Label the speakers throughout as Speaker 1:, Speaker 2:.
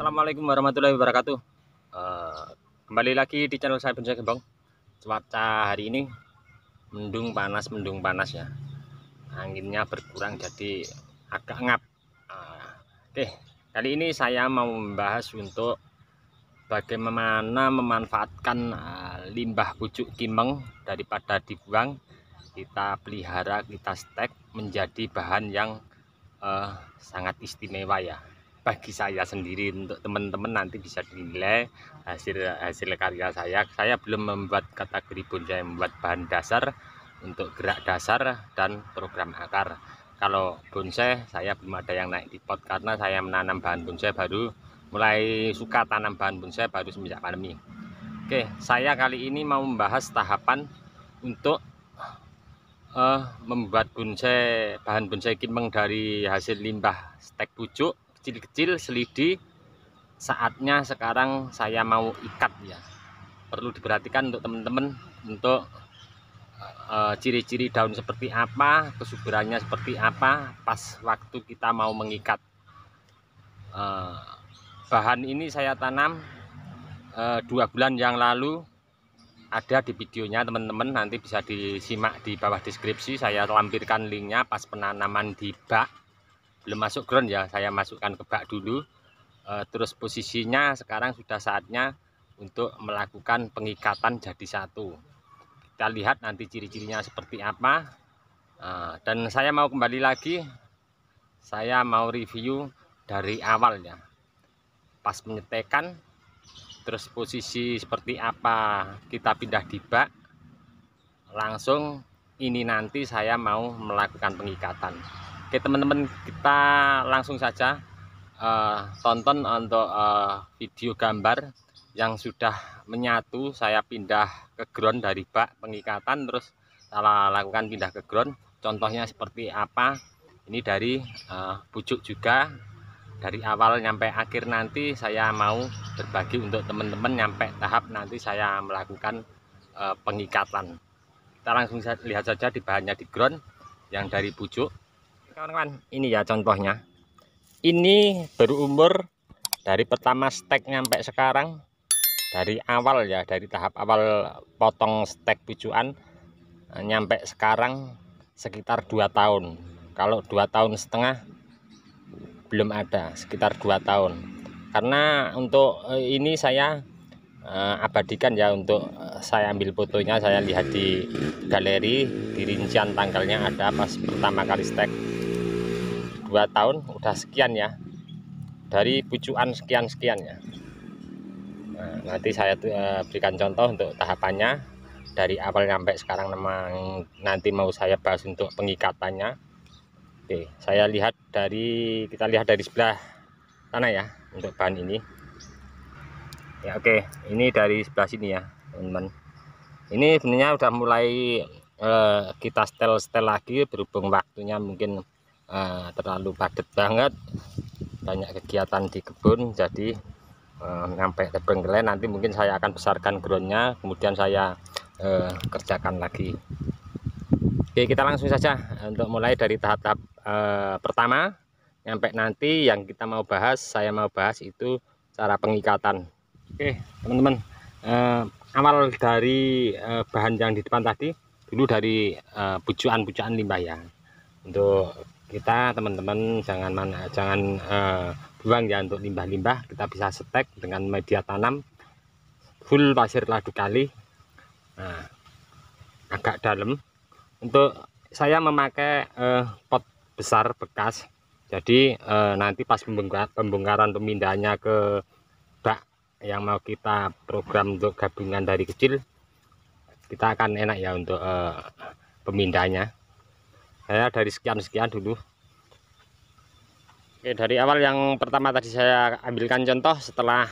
Speaker 1: Assalamualaikum warahmatullahi wabarakatuh. Kembali lagi di channel saya Bonsai Gembong. Cuaca hari ini mendung panas ya. Anginnya berkurang jadi agak ngap. Oke, kali ini saya mau membahas untuk bagaimana memanfaatkan limbah pucuk kimeng daripada dibuang, kita pelihara, kita stek menjadi bahan yang sangat istimewa ya bagi saya sendiri. Untuk teman-teman nanti bisa dinilai hasil karya saya belum membuat kategori bonsai, membuat bahan dasar untuk gerak dasar dan program akar. Kalau bonsai saya belum ada yang naik di pot karena saya menanam bahan bonsai baru, mulai suka tanam bahan bonsai baru semenjak pandemi. Oke, saya kali ini mau membahas tahapan untuk membuat bonsai, bahan bonsai kimeng dari hasil limbah stek pucuk kecil-kecil selidi. Saatnya sekarang saya mau ikat ya. Perlu diperhatikan untuk teman-teman untuk ciri-ciri daun seperti apa, kesuburannya seperti apa pas waktu kita mau mengikat. Bahan ini saya tanam 2 bulan yang lalu. Ada di videonya teman-teman, nanti bisa disimak di bawah deskripsi. Saya lampirkan linknya pas penanaman di bak, belum masuk ground ya, saya masukkan ke bak dulu. Terus posisinya sekarang sudah saatnya untuk melakukan pengikatan jadi satu. Kita lihat nanti ciri-cirinya seperti apa. Dan saya mau kembali lagi, saya mau review dari awal ya, pas menyetekan, terus posisi seperti apa kita pindah di bak, langsung ini nanti saya mau melakukan pengikatan. Oke teman-teman, kita langsung saja tonton untuk video gambar yang sudah menyatu. Saya pindah ke ground dari bak pengikatan, terus saya lakukan pindah ke ground. Contohnya seperti apa, ini dari pucuk juga. Dari awal nyampe akhir nanti saya mau berbagi untuk teman-teman nyampe tahap nanti saya melakukan pengikatan. Kita langsung lihat saja di bahannya di ground yang dari pucuk. Kawan-kawan, ini ya contohnya. Ini berumur dari pertama stek nyampe sekarang, dari awal ya, dari tahap awal potong stek pucukan nyampe sekarang sekitar 2 tahun. Kalau 2,5 tahun belum ada, sekitar 2 tahun. Karena untuk ini saya abadikan ya, untuk saya ambil fotonya, saya lihat di galeri, di rincian tanggalnya ada pas pertama kali stek. 2 tahun udah sekian ya, dari pucukan sekian ya. Nah, nanti saya berikan contoh untuk tahapannya dari awal sampai sekarang. Memang nanti mau saya bahas untuk pengikatannya. Oke, kita lihat dari sebelah sana ya untuk bahan ini ya. Oke, ini dari sebelah sini ya teman-teman. Ini sebenarnya udah mulai kita setel lagi, berhubung waktunya mungkin terlalu padat banget, banyak kegiatan di kebun, jadi sampai terbengkelai. Nanti mungkin saya akan besarkan groundnya, kemudian saya kerjakan lagi. Oke, kita langsung saja untuk mulai dari tahap-tahap pertama sampai nanti yang kita mau bahas, saya mau bahas itu cara pengikatan. Oke teman-teman, awal dari bahan yang di depan tadi dulu, dari pucukan limbah ya. Untuk kita teman-teman jangan buang ya untuk limbah-limbah. Kita bisa stek dengan media tanam full pasir ladu kali, agak dalam. Untuk saya memakai pot besar bekas, jadi nanti pas pembongkaran pemindahannya ke bak yang mau kita program untuk gabungan dari kecil, kita akan enak ya untuk pemindahannya. Saya dari sekian dulu. Oke, dari awal yang pertama tadi saya ambilkan contoh. Setelah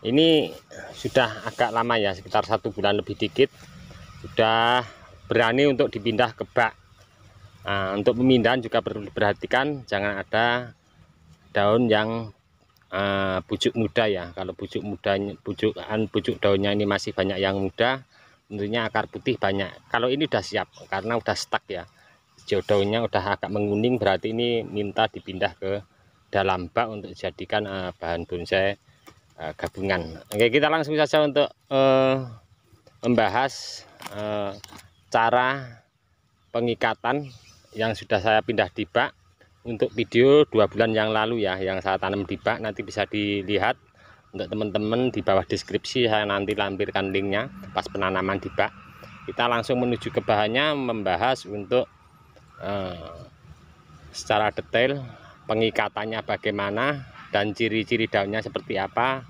Speaker 1: ini sudah agak lama ya, sekitar 1 bulan lebih dikit, sudah berani untuk dipindah ke bak. Nah, untuk pemindahan juga perlu diperhatikan, jangan ada daun yang pucuk muda ya. Kalau pucuk daunnya ini masih banyak yang muda, tentunya akar putih banyak. Kalau ini udah siap karena udah stuck ya, hijau daunnya udah agak menguning, berarti ini minta dipindah ke dalam bak untuk dijadikan bahan bonsai gabungan. Oke, kita langsung saja untuk membahas cara pengikatan yang sudah saya pindah di bak. Untuk video 2 bulan yang lalu ya, yang saya tanam di bak, nanti bisa dilihat untuk teman-teman di bawah deskripsi, saya nanti lampirkan linknya pas penanaman di bak. Kita langsung menuju ke bahannya, membahas untuk secara detail pengikatannya bagaimana dan ciri-ciri daunnya seperti apa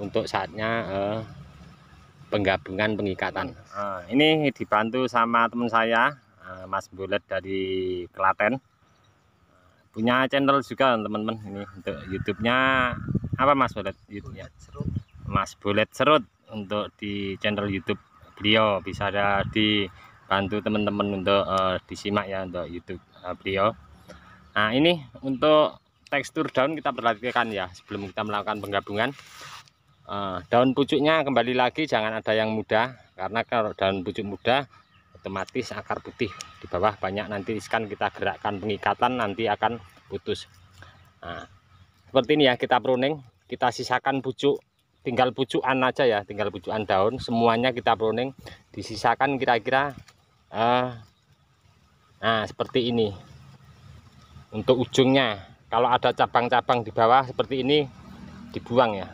Speaker 1: untuk saatnya penggabungan pengikatan. Ini dibantu sama teman saya, Mas Bolet dari Klaten. Punya channel juga teman-teman, ini untuk YouTube-nya apa Mas Bolet? YouTube-nya Mas Bolet Serut. Untuk di channel YouTube beliau bisa ada dibantu teman-teman untuk disimak ya untuk YouTube beliau. Nah, ini untuk tekstur daun kita perhatikan ya sebelum kita melakukan penggabungan. Daun pucuknya kembali lagi jangan ada yang muda, karena kalau daun pucuk muda otomatis akar putih di bawah banyak, nanti riskan kita gerakkan pengikatan nanti akan putus. Nah, seperti ini ya, kita pruning, kita sisakan pucuk, tinggal pucukan aja ya, tinggal pucukan daun, semuanya kita pruning, disisakan kira-kira nah seperti ini. Untuk ujungnya kalau ada cabang-cabang di bawah seperti ini dibuang ya,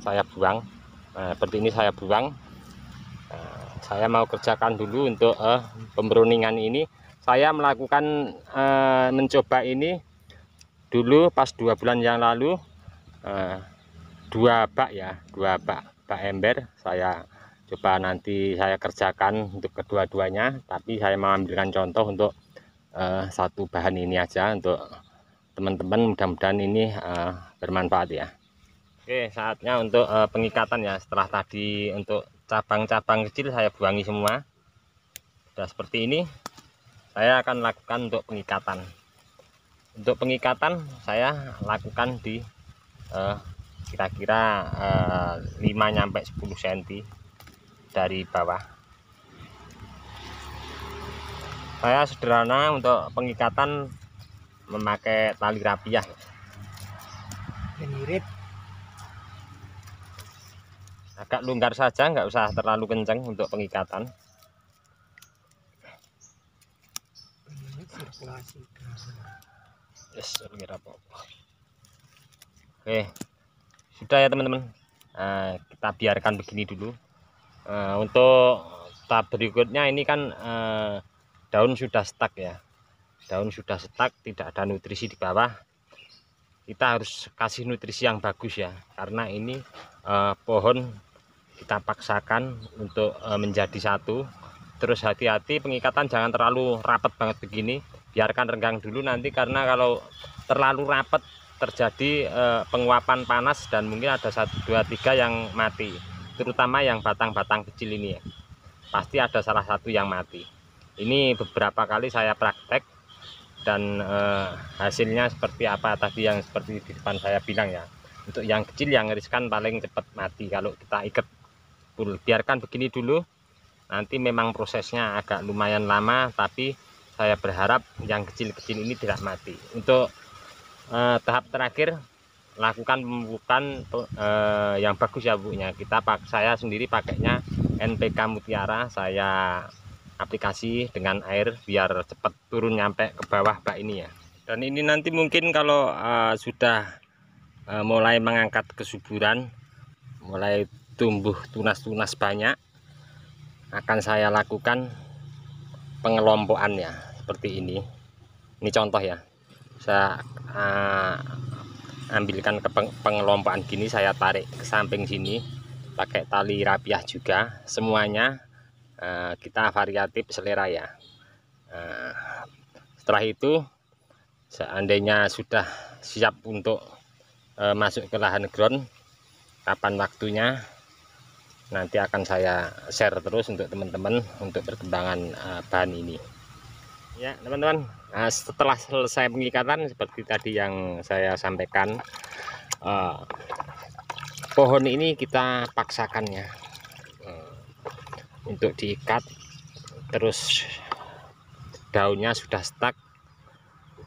Speaker 1: saya buang. Nah, seperti ini saya buang. Saya mau kerjakan dulu untuk pemruningan ini. Saya melakukan mencoba ini dulu pas 2 bulan yang lalu, 2 bak ya, 2 bak ember saya coba, nanti saya kerjakan untuk kedua-duanya, tapi saya mengambilkan contoh untuk satu bahan ini aja untuk teman-teman, mudah-mudahan ini bermanfaat ya. Oke, saatnya untuk pengikatan ya. Setelah tadi untuk cabang-cabang kecil saya buangi semua, sudah seperti ini, saya akan lakukan untuk pengikatan. Untuk pengikatan saya lakukan di kira-kira 5-10 cm dari bawah. Saya sederhana untuk pengikatan memakai tali rapiah.
Speaker 2: Pengirit
Speaker 1: Agak longgar saja, nggak usah terlalu kencang untuk pengikatan.
Speaker 2: sirkulasi.
Speaker 1: Yes, oke, sudah ya teman-teman. Kita biarkan begini dulu. Untuk tahap berikutnya ini kan daun sudah stuck ya, daun sudah stuck, tidak ada nutrisi di bawah. Kita harus kasih nutrisi yang bagus ya, karena ini pohon kita paksakan untuk menjadi satu. Terus hati-hati pengikatan jangan terlalu rapat banget begini, biarkan renggang dulu nanti, karena kalau terlalu rapat terjadi penguapan panas dan mungkin ada 1, 2, 3 yang mati, terutama yang batang-batang kecil ini ya, pasti ada salah satu yang mati. Ini beberapa kali saya praktek dan hasilnya seperti apa tadi yang seperti di depan saya bilang ya. Untuk yang kecil yang riskan paling cepat mati kalau kita ikat. Biarkan begini dulu, nanti memang prosesnya agak lumayan lama, tapi saya berharap yang kecil-kecil ini tidak mati. Untuk tahap terakhir lakukan pemupukan yang bagus ya bunya. Saya sendiri pakainya NPK Mutiara, saya aplikasi dengan air biar cepat turun nyampe ke bawah bak ini ya. Dan ini nanti mungkin kalau sudah mulai mengangkat kesuburan, mulai tumbuh tunas-tunas banyak, akan saya lakukan pengelompokan ya, seperti ini. Ini contoh ya, saya ambilkan ke pengelompokan gini, saya tarik ke samping sini pakai tali rapiah juga. Semuanya kita variatif selera ya. Setelah itu seandainya sudah siap untuk masuk ke lahan ground, kapan waktunya nanti akan saya share terus untuk teman-teman untuk perkembangan bahan ini ya teman-teman. Setelah selesai pengikatan seperti tadi yang saya sampaikan, pohon ini kita paksakannya untuk diikat, terus daunnya sudah stuck,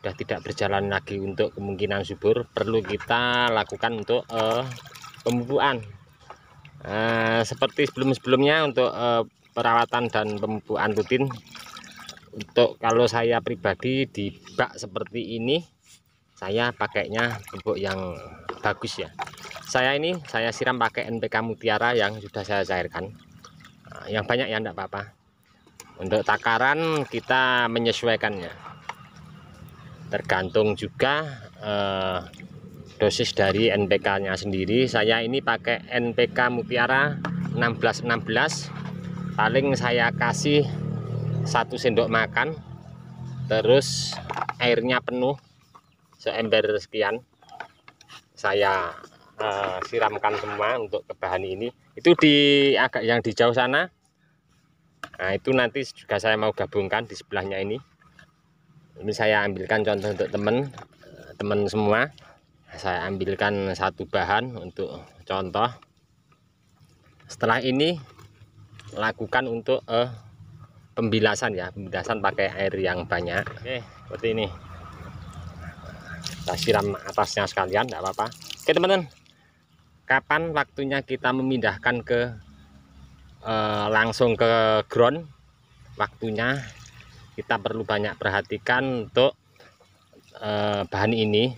Speaker 1: sudah tidak berjalan lagi untuk kemungkinan subur, perlu kita lakukan untuk pemupukan. Seperti sebelumnya untuk perawatan dan pemupukan rutin. Untuk kalau saya pribadi di bak seperti ini, saya pakainya pupuk yang bagus ya. Saya siram pakai NPK Mutiara yang sudah saya cairkan. Yang banyak ya enggak apa-apa. Untuk takaran kita menyesuaikannya, tergantung juga dosis dari NPK nya sendiri. Saya ini pakai NPK Mutiara 1616, paling saya kasih 1 sendok makan, terus airnya penuh seember sekian, saya siramkan semua untuk ke bahan ini. Itu di agak yang di jauh sana, nah itu nanti juga saya mau gabungkan di sebelahnya ini. Ini saya ambilkan contoh untuk teman semua, saya ambilkan satu bahan untuk contoh. Setelah ini lakukan untuk pembilasan ya, pembilasan pakai air yang banyak. Oke, seperti ini. Kita siram atasnya sekalian, tidak apa-apa. Oke teman-teman, kapan waktunya kita memindahkan ke langsung ke ground? Waktunya kita perlu banyak perhatikan untuk bahan ini.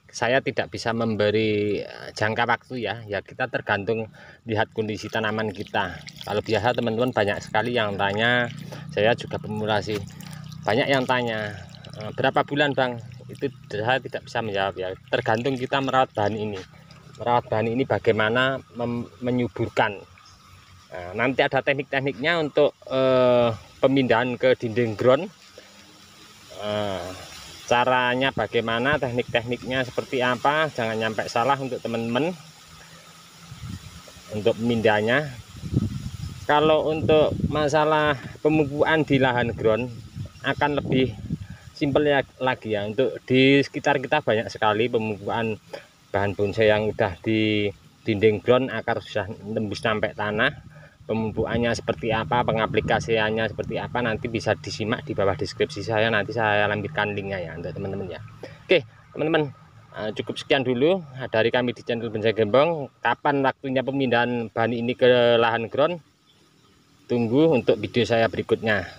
Speaker 1: Saya tidak bisa memberi jangka waktu ya, kita tergantung lihat kondisi tanaman kita. Kalau biasa teman-teman banyak sekali yang tanya, saya juga pemula sih, banyak yang tanya berapa bulan bang, itu saya tidak bisa menjawab ya, tergantung kita merawat bahan ini. Merawat bahan ini bagaimana menyuburkan. Nah, nanti ada teknik-tekniknya untuk pemindahan ke dinding ground. Caranya bagaimana, teknik-tekniknya seperti apa, jangan sampai salah untuk teman-teman untuk pemindahannya. Kalau untuk masalah pemupukan di lahan ground akan lebih simpel lagi ya. Untuk di sekitar kita banyak sekali pemupukan bahan bonsai yang udah di dinding ground, akar sudah tembus sampai tanah. Pemupukannya seperti apa, pengaplikasiannya seperti apa, nanti bisa disimak di bawah deskripsi saya, nanti saya lampirkan linknya ya untuk teman-teman ya. Oke teman-teman, cukup sekian dulu dari kami di channel Bonsai Gembong. Kapan waktunya pemindahan bahan ini ke lahan ground, tunggu untuk video saya berikutnya.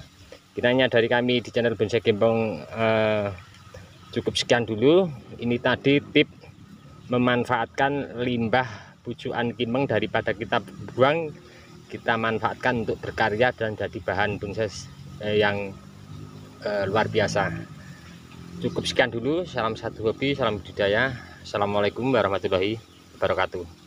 Speaker 1: Kiranya dari kami di channel Bonsai Gembong cukup sekian dulu. Ini tadi tip memanfaatkan limbah pucukan kimeng, daripada kita buang, kita manfaatkan untuk berkarya dan jadi bahan bonsai yang luar biasa. Cukup sekian dulu, salam satu hobi, salam budidaya. Assalamualaikum warahmatullahi wabarakatuh.